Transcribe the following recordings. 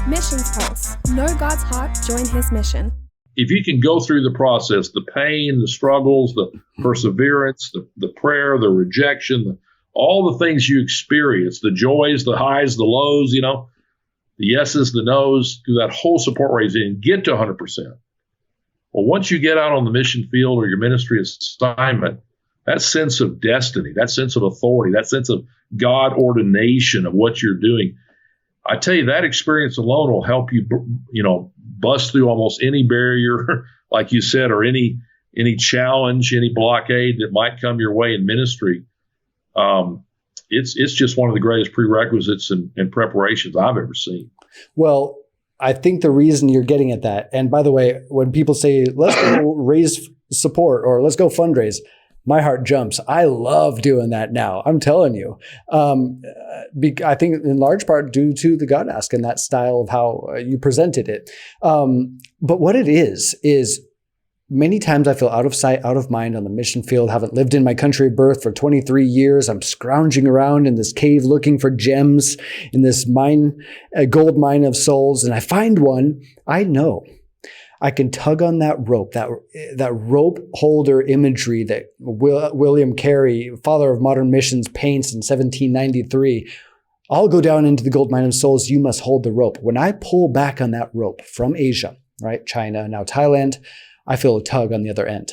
Missions Pulse. Know God's heart, join his mission. If you can go through the process, the pain, the struggles, the perseverance, the prayer, the rejection, all the things you experience, the joys, the highs, the lows, the yeses, the nos, through that whole support raising and get to 100%. Well, once you get out on the mission field or your ministry assignment, that sense of destiny, that sense of authority, that sense of God ordination of what you're doing, I tell you, that experience alone will help you, bust through almost any barrier, like you said, or any challenge, any blockade that might come your way in ministry. It's just one of the greatest prerequisites and preparations I've ever seen. Well, I think the reason you're getting at that, and by the way, when people say, let's go raise support or let's go fundraise, my heart jumps. I love doing that now. I'm telling you. I think in large part due to the God Ask and that style of how you presented it. But what it is many times I feel out of sight, out of mind on the mission field, haven't lived in my country of birth for 23 years. I'm scrounging around in this cave looking for gems in this mine, a gold mine of souls. And I find one. I know I can tug on that rope, that rope holder imagery that William Carey, father of modern missions, paints in 1793. I'll go down into the gold mine of souls. You must hold the rope. When I pull back on that rope from Asia, right, China, now Thailand, I feel a tug on the other end.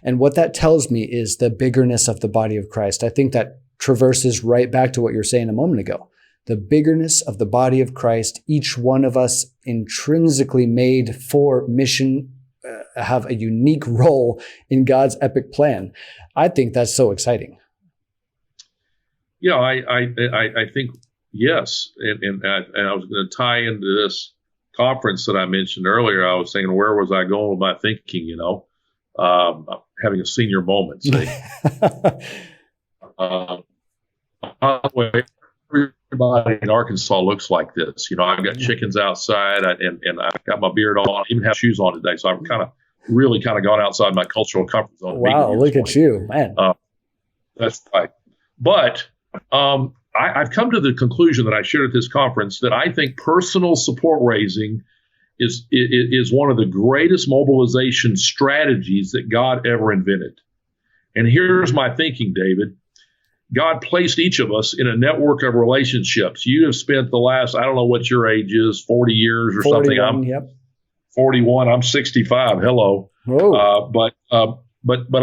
And what that tells me is the biggerness of the body of Christ. I think that traverses right back to what you were saying a moment ago. The biggerness of the body of Christ, each one of us intrinsically made for mission, have a unique role in God's epic plan. I think that's so exciting. Yeah, I think, yes. And I was going to tie into this conference that I mentioned earlier. I was saying, where was I going with my thinking, having a senior moment, say. By the way, everybody in Arkansas looks like this. I've got chickens outside and I've got my beard on. I even have shoes on today. So I've really gone outside my cultural comfort zone. Wow, look at you, man. That's right. But I've come to the conclusion that I shared at this conference that I think personal support raising is one of the greatest mobilization strategies that God ever invented. And here's my thinking, David. God placed each of us in a network of relationships. You have spent the last, I don't know what your age is, 40 years or 41, something. I'm 41. I'm 65. Hello. But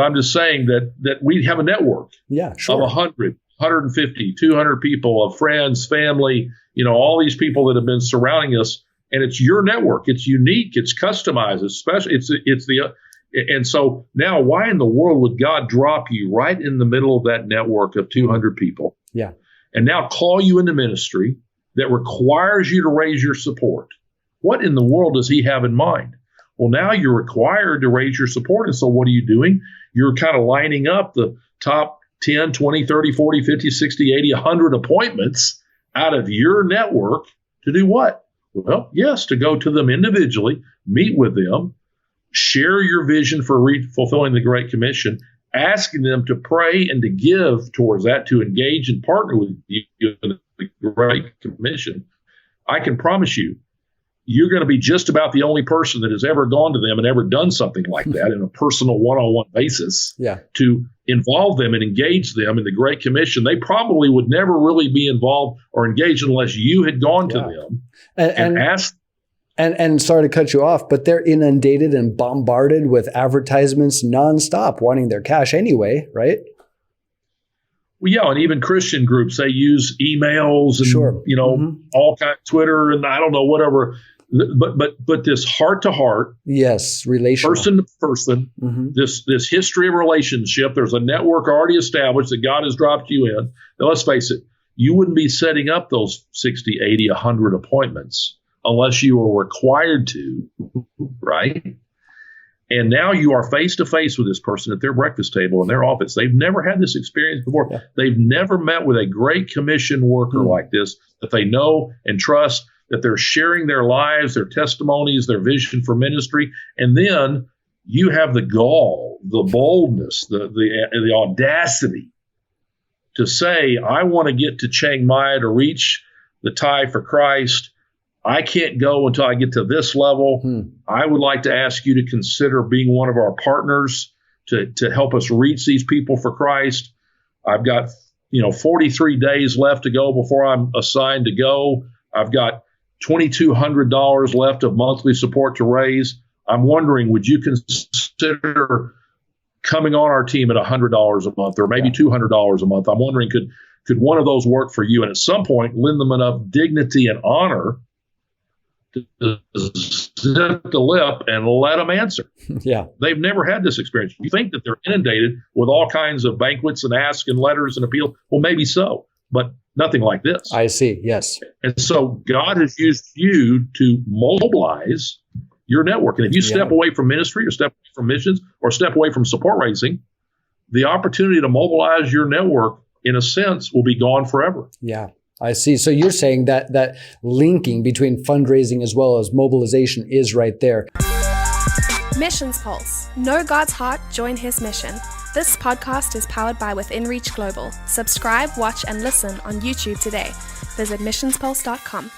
I'm just saying that we have a network of 100, 150, 200 people, of friends, family, all these people that have been surrounding us. And it's your network. It's unique. It's customized. It's special. And so now, why in the world would God drop you right in the middle of that network of 200 people? Yeah. And now call you into ministry that requires you to raise your support? What in the world does he have in mind? Well, now you're required to raise your support. And so what are you doing? You're kind of lining up the top 10, 20, 30, 40, 50, 60, 80, 100 appointments out of your network to do what? Well, yes, to go to them individually, meet with them, share your vision for fulfilling the Great Commission, asking them to pray and to give towards that, to engage and partner with you in the Great Commission. I can promise you, you're going to be just about the only person that has ever gone to them and ever done something like that in a personal one-on-one basis to involve them and engage them in the Great Commission. They probably would never really be involved or engaged unless you had gone to them and asked. And sorry to cut you off, but they're inundated and bombarded with advertisements nonstop, wanting their cash anyway, right? Well, yeah, and even Christian groups, they use emails and all kinds of Twitter and I don't know, whatever. But this heart to heart, yes, relational, person to person, this history of relationship. There's a network already established that God has dropped you in. Now, let's face it, you wouldn't be setting up those 60, 80, 100 appointments unless you were required to, right? And now you are face to face with this person at their breakfast table in their office. They've never had this experience before. Yeah. They've never met with a Great Commission worker like this that they know and trust, that they're sharing their lives, their testimonies, their vision for ministry. And then you have the gall, the boldness, the audacity to say, I want to get to Chiang Mai to reach the Thai for Christ. I can't go until I get to this level. I would like to ask you to consider being one of our partners to help us reach these people for Christ. I've got 43 days left to go before I'm assigned to go. I've got $2,200 left of monthly support to raise. I'm wondering, would you consider coming on our team at $100 a month or maybe $200 a month? I'm wondering, could one of those work for you? And at some point, lend them enough dignity and honor to zip the lip and let them answer. Yeah. They've never had this experience. You think that they're inundated with all kinds of banquets and asks and letters and appeals. Well, maybe so, but nothing like this. I see. Yes. And so God has used you to mobilize your network. And if you step away from ministry or step away from missions or step away from support raising, the opportunity to mobilize your network, in a sense, will be gone forever. Yeah. I see. So you're saying that linking between fundraising as well as mobilization is right there. Missions Pulse. Know God's heart, join his mission. This podcast is powered by Within Reach Global. Subscribe, watch, and listen on YouTube today. Visit missionspulse.com.